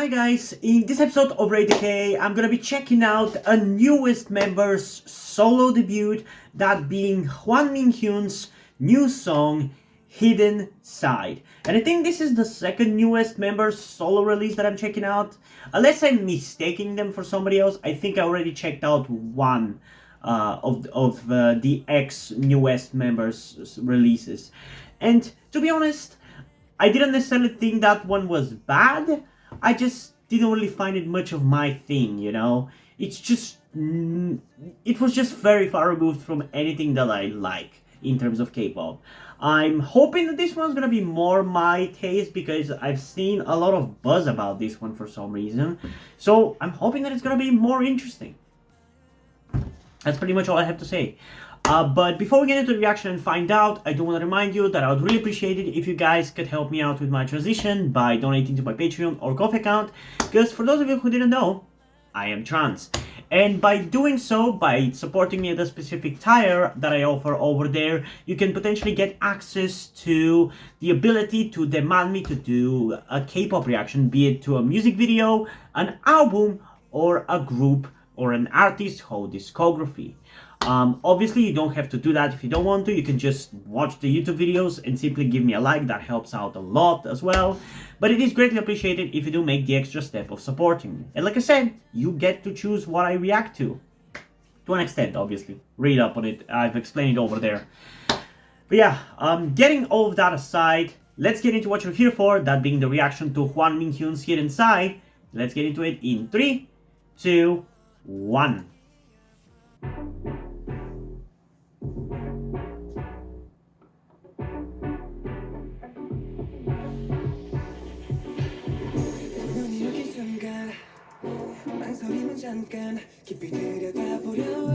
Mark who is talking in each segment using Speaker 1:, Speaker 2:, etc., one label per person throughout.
Speaker 1: guys, in this episode of Ray Decay, I'm gonna be checking out a newest member's solo debut, that being Hyun's new song, Hidden Side. And I think this is the second newest member's solo release that I'm checking out. Unless I'm mistaking them for somebody else, I think I already checked out one of the ex-newest members' releases. And to be honest, I didn't necessarily think that one was bad. I just didn't really find it much of my thing, you know? It's just... it was just very far removed from anything that I like in terms of K-pop. I'm hoping that this one's gonna be more my taste because I've seen a lot of buzz about this one for some reason. So I'm hoping that it's gonna be more interesting. That's pretty much all I have to say. But before we get into the reaction and find out, I do want to remind you that I would really appreciate it if you guys could help me out with my transition by donating to my Patreon or Ko-fi account, because for those of you who didn't know, I am trans. And by doing so, by supporting me at a specific tier that I offer over there, you can potentially get access to the ability to demand me to do a K-pop reaction, be it to a music video, an album, or a group or an artist's whole discography. Obviously, you don't have to do that if you don't want to. You can just watch the YouTube videos and simply give me a like. That helps out a lot as well. But it is greatly appreciated if you do make the extra step of supporting me. And like I said, you get to choose what I react to. To an extent, obviously. Read up on it. I've explained it over there. But yeah, getting all of that aside, let's get into what you're here for. That being the reaction to Hwang Hyun's Hidden Side. Let's get into it in 3, 2, 1.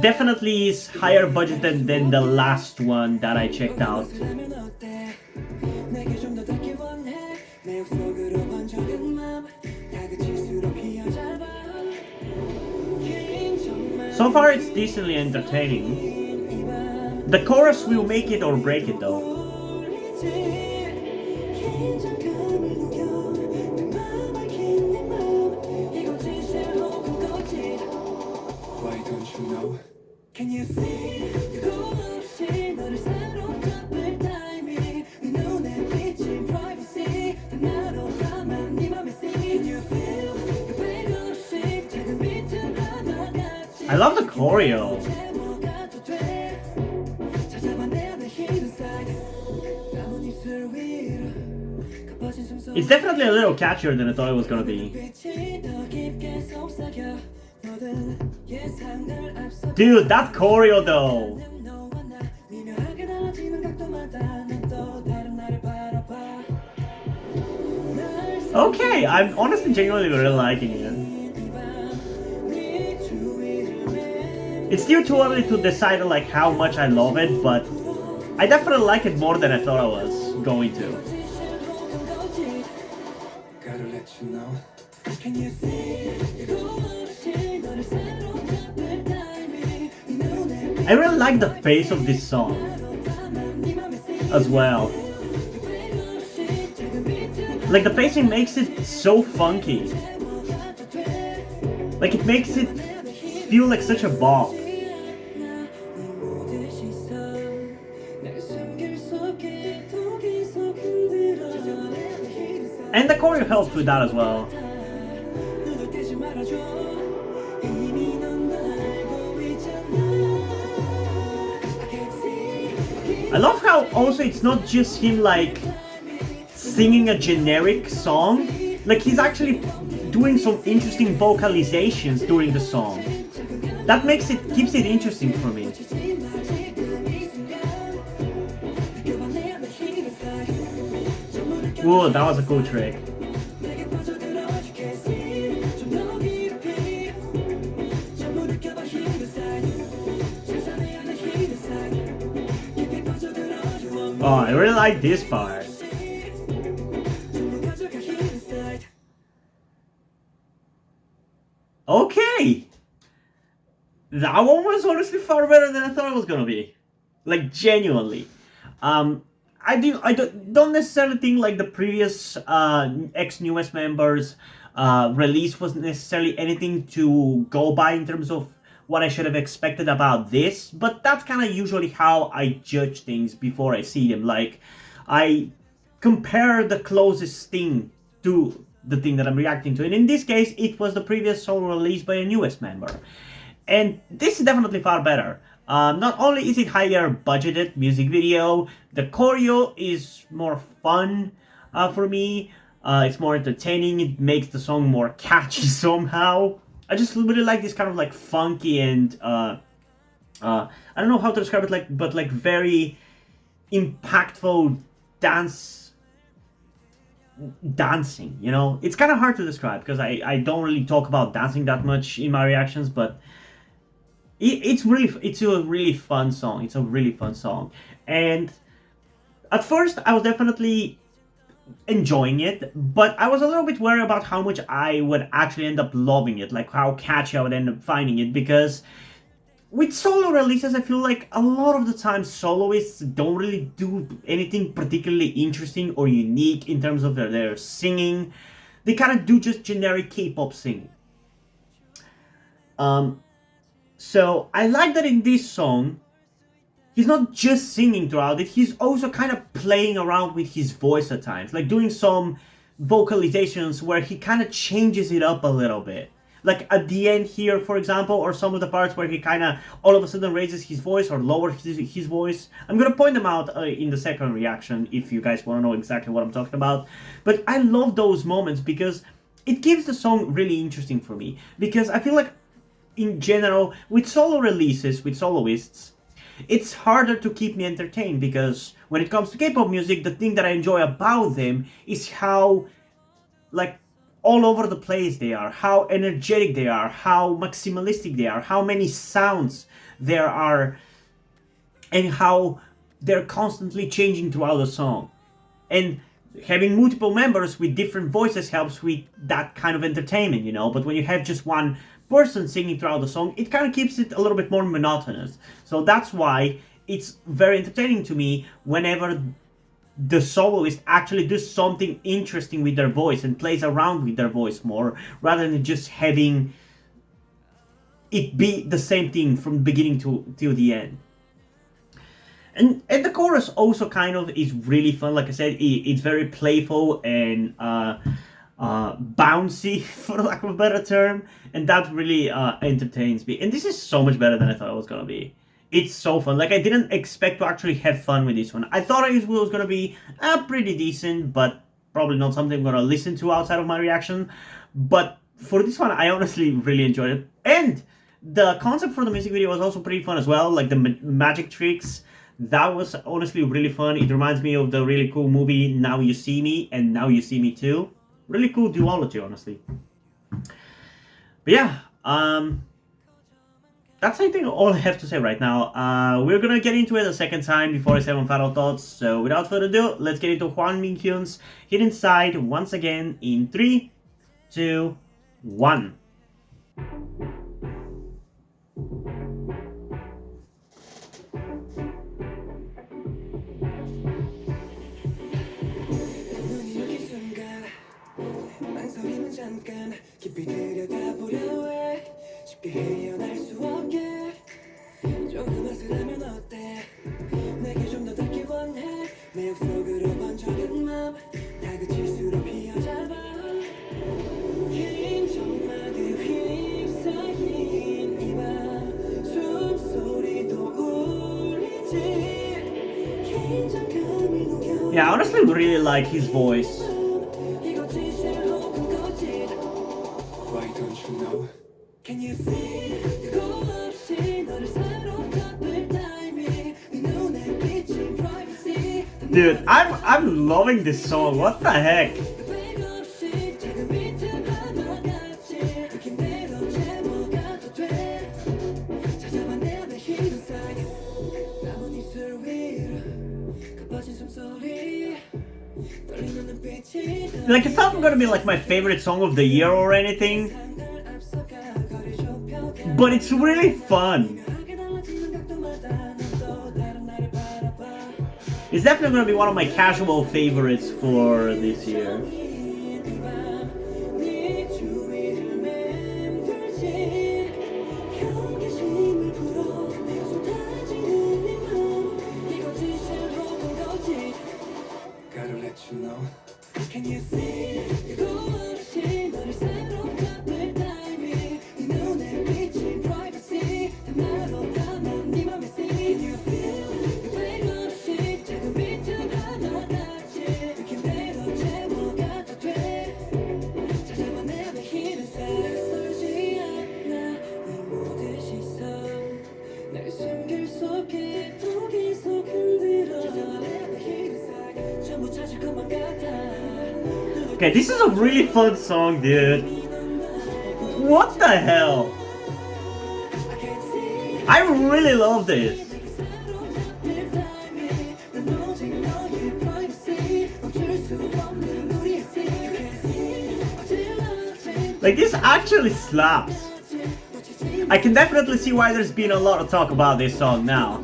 Speaker 1: Definitely is higher budgeted than the last one that I checked out. So far it's decently entertaining. The chorus will make it or break it though.
Speaker 2: Can you see?
Speaker 1: I love the choreo. It's definitely a little catchier than I thought it was gonna be. Dude, that choreo though. Okay, I'm honestly genuinely really liking it. It's still too early to decide like how much I love it, but I definitely like it more than I thought I was going to. I really like the pace of this song as well. Like the pacing makes it so funky. Like it makes it feel like such a bop. And the choreo helps with that as well. I love how also it's not just him like singing a generic song. Like he's actually doing some interesting vocalizations during the song. That keeps it interesting for me. Whoa, that was a cool trick. Oh, I really like this part. Okay! That one was honestly far better than I thought it was gonna be. Like, genuinely. I don't necessarily think like the previous ex-newest members release was necessarily anything to go by in terms of what I should have expected about this, but that's kind of usually how I judge things before I see them. Like, I compare the closest thing to the thing that I'm reacting to, and in this case, it was the previous solo release by a newest member. And this is definitely far better. Not only is it higher budgeted music video, the choreo is more fun for me. It's more entertaining. It makes the song more catchy somehow. I just really like this kind of like funky and I don't know how to describe it, like, but like very impactful dancing. You know, it's kind of hard to describe because I don't really talk about dancing that much in my reactions, but it's a really fun song. It's a really fun song, and at first I was definitely enjoying it, but I was a little bit worried about how much I would actually end up loving it, like how catchy I would end up finding it, because with solo releases, I feel like a lot of the time soloists don't really do anything particularly interesting or unique in terms of their singing. They kind of do just generic K-pop singing. So I like that in this song, he's not just singing throughout it, he's also kind of playing around with his voice at times, like doing some vocalizations where he kind of changes it up a little bit. Like at the end here, for example, or some of the parts where he kind of all of a sudden raises his voice or lowers his voice. I'm going to point them out in the second reaction if you guys want to know exactly what I'm talking about. But I love those moments because it gives the song really interesting for me. Because I feel like, in general, with solo releases, with soloists, it's harder to keep me entertained because when it comes to K-pop music, the thing that I enjoy about them is how, like, all over the place they are, how energetic they are, how maximalistic they are, how many sounds there are, and how they're constantly changing throughout the song. And having multiple members with different voices helps with that kind of entertainment, you know, but when you have just one person singing throughout the song, it kind of keeps it a little bit more monotonous. So that's why it's very entertaining to me whenever the soloist actually does something interesting with their voice and plays around with their voice more, rather than just having it be the same thing from the beginning to the end. And the chorus also kind of is really fun. Like I said, it's very playful and bouncy, for lack of a better term, and that really entertains me. And this is so much better than I thought it was gonna be. It's so fun. Like, I didn't expect to actually have fun with this one. I thought it was gonna be pretty decent, but probably not something I'm gonna listen to outside of my reaction. But for this one, I honestly really enjoyed it. And the concept for the music video was also pretty fun as well, like the magic tricks. That was honestly really fun. It reminds me of the really cool movie Now You See Me and Now You See Me Too. Really cool duology, honestly. But yeah, that's I think all I have to say right now. We're gonna get into it a second time before I say my final thoughts. So without further ado, let's get into Hwang Min-hyun's Hidden Side once again in 3, 2, 1.
Speaker 2: 잠깐 깊이 들여다보려 해 쉽게 헤어날 수 없게 조금 아슬하면 어때 내게 좀 더 닿길 원해 내 욕속으로 번져간 맘 다그칠수록 휘어잡아 긴 정막에 휩싸인 이 밤 숨소리도 울리지 긴장감을 녹여
Speaker 1: Yeah, I honestly really like his voice.
Speaker 2: Can you see the 없이 너를 사로잡을 timing 네 눈에 비친 privacy
Speaker 1: Dude, I'm loving this song. What the heck?
Speaker 2: 없이 작은 비틈 하나같이 느낌대로 제모가 돼 찾아봐 내 안에 hidden side 남은 입술 위로 가빠진 숨소리 떨리는 눈빛이
Speaker 1: Like, it's not gonna be like my favorite song of the year or anything, but it's really fun. It's definitely gonna be one of my casual favorites for this year. Okay, this is a really fun song, dude. What the hell? I really love this. Like, this actually slaps. I can definitely see why there's been a lot of talk about this song now.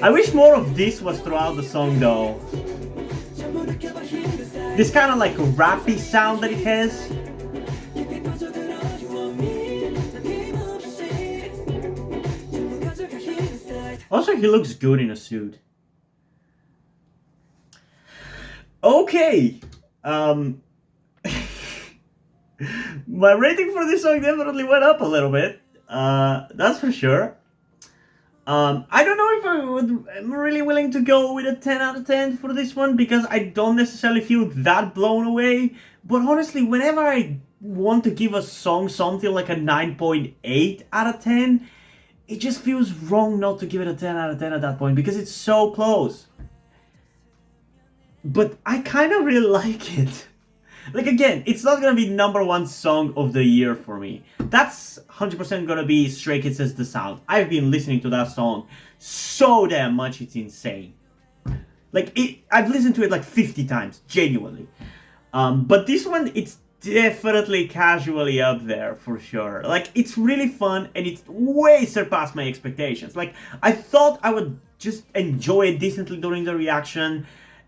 Speaker 1: I wish more of this was throughout the song though. This kind of like rappy sound that it has. Also, he looks good in a suit. Okay. My rating for this song definitely went up a little bit. That's for sure. I don't know if I'm really willing to go with a 10 out of 10 for this one because I don't necessarily feel that blown away. But honestly, whenever I want to give a song something like a 9.8 out of 10, it just feels wrong not to give it a 10 out of 10 at that point because it's so close. But I kind of really like it. Like, again, it's not gonna be #1 song of the year for me. That's 100% gonna be Stray Kids' The Sound. I've been listening to that song so damn much, it's insane. Like, I've listened to it like 50 times, genuinely. But this one, it's definitely casually up there, for sure. Like, it's really fun, and it's way surpassed my expectations. Like, I thought I would just enjoy it decently during the reaction,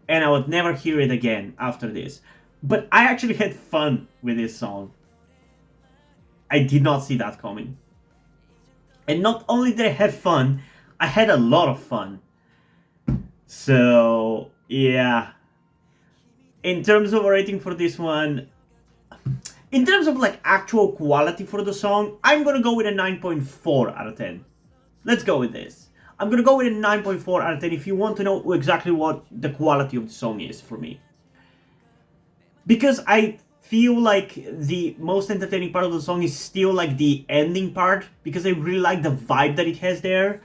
Speaker 1: and I would never hear it again after this. But I actually had fun with this song. I did not see that coming. And not only did I have fun, I had a lot of fun. So, yeah. In terms of a rating for this one, in terms of like actual quality for the song, I'm gonna go with a 9.4 out of 10. Let's go with this. I'm gonna go with a 9.4 out of 10 if you want to know exactly what the quality of the song is for me. Because I feel like the most entertaining part of the song is still like the ending part, because I really like the vibe that it has there.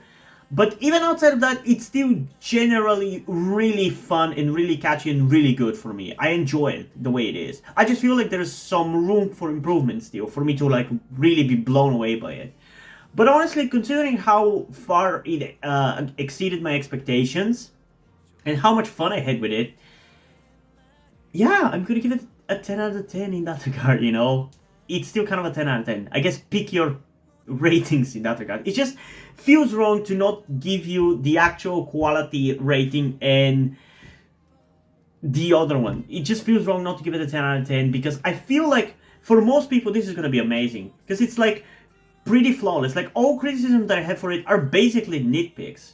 Speaker 1: But even outside of that, it's still generally really fun and really catchy and really good for me. I enjoy it the way it is. I just feel like there's some room for improvement still for me to like really be blown away by it. But honestly, considering how far it exceeded my expectations and how much fun I had with it, yeah, I'm gonna give it a 10 out of 10 in that regard, you know? It's still kind of a 10 out of 10. I guess pick your ratings in that regard. It just feels wrong to not give you the actual quality rating and the other one. It just feels wrong not to give it a 10 out of 10 because I feel like for most people this is gonna be amazing. Because it's like pretty flawless. Like all criticisms that I have for it are basically nitpicks.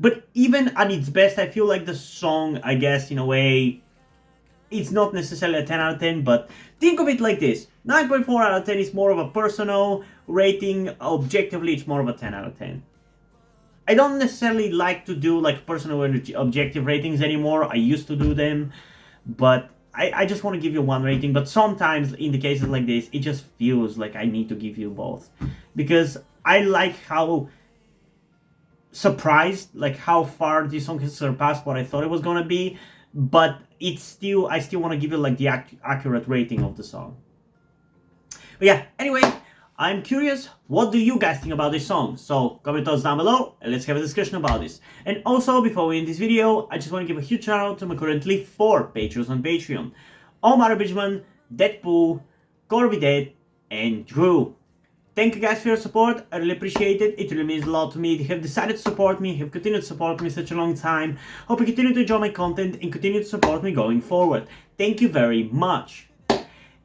Speaker 1: But even at its best, I feel like the song, I guess, in a way, it's not necessarily a 10 out of 10, but think of it like this. 9.4 out of 10 is more of a personal rating. Objectively, it's more of a 10 out of 10. I don't necessarily like to do like personal and objective ratings anymore. I used to do them, but I just want to give you one rating. But sometimes in the cases like this, it just feels like I need to give you both. Because I like how surprised, like how far this song has surpassed what I thought it was going to be. But it's still, I still want to give it like the accurate rating of the song. But yeah, anyway, I'm curious, what do you guys think about this song? So comment thoughts down below and let's have a discussion about this. And also, before we end this video, I just want to give a huge shout out to my currently 4 patrons on Patreon. Omar Bridgman, Deadpool, Corby Dead, and Drew. Thank you guys for your support, I really appreciate it. It really means a lot to me. You have decided to support me, have continued to support me such a long time. Hope you continue to enjoy my content and continue to support me going forward. Thank you very much.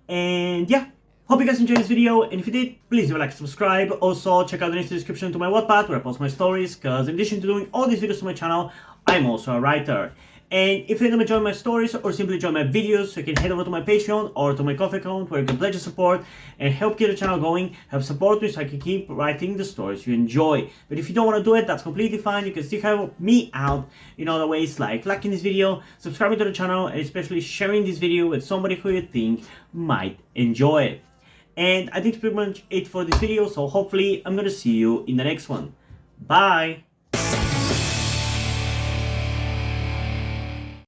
Speaker 1: And yeah, hope you guys enjoyed this video, and if you did, please do like and subscribe. Also, check out the links in the description to my Wattpad where I post my stories, because in addition to doing all these videos to my channel, I'm also a writer. And if you end up enjoying my stories or simply enjoy my videos, you can head over to my Patreon or to my Ko-fi account where you can pledge your support and help keep the channel going, help support me so I can keep writing the stories you enjoy. But if you don't want to do it, that's completely fine. You can still help me out in other ways, like liking this video, subscribing to the channel, and especially sharing this video with somebody who you think might enjoy it. And I think that's pretty much it for this video, so hopefully I'm gonna see you in the next one. Bye!